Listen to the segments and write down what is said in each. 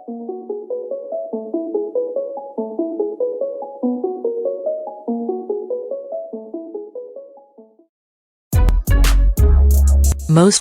Most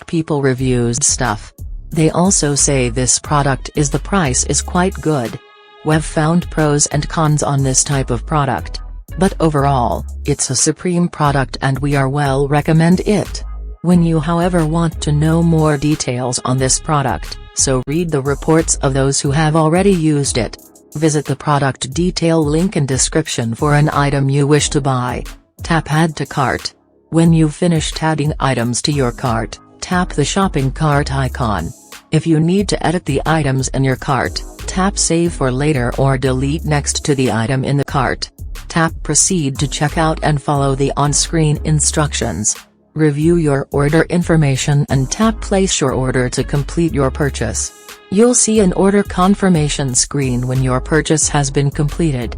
people reviews stuff. They also say this product is the price is quite good. We've found pros and cons on this type of product. But overall, it's a supreme product and we are well recommend it. When you however want to know more details on this product, so read the reports of those who have already used it. Visit the product detail link in description for an item you wish to buy. Tap add to cart. When you've finished adding items to your cart, tap the shopping cart icon. If you need to edit the items in your cart, tap save for later or delete next to the item in the cart. Tap proceed to checkout and follow the on-screen instructions. Review your order information and tap place your order to complete your purchase. You'll see an order confirmation screen when your purchase has been completed.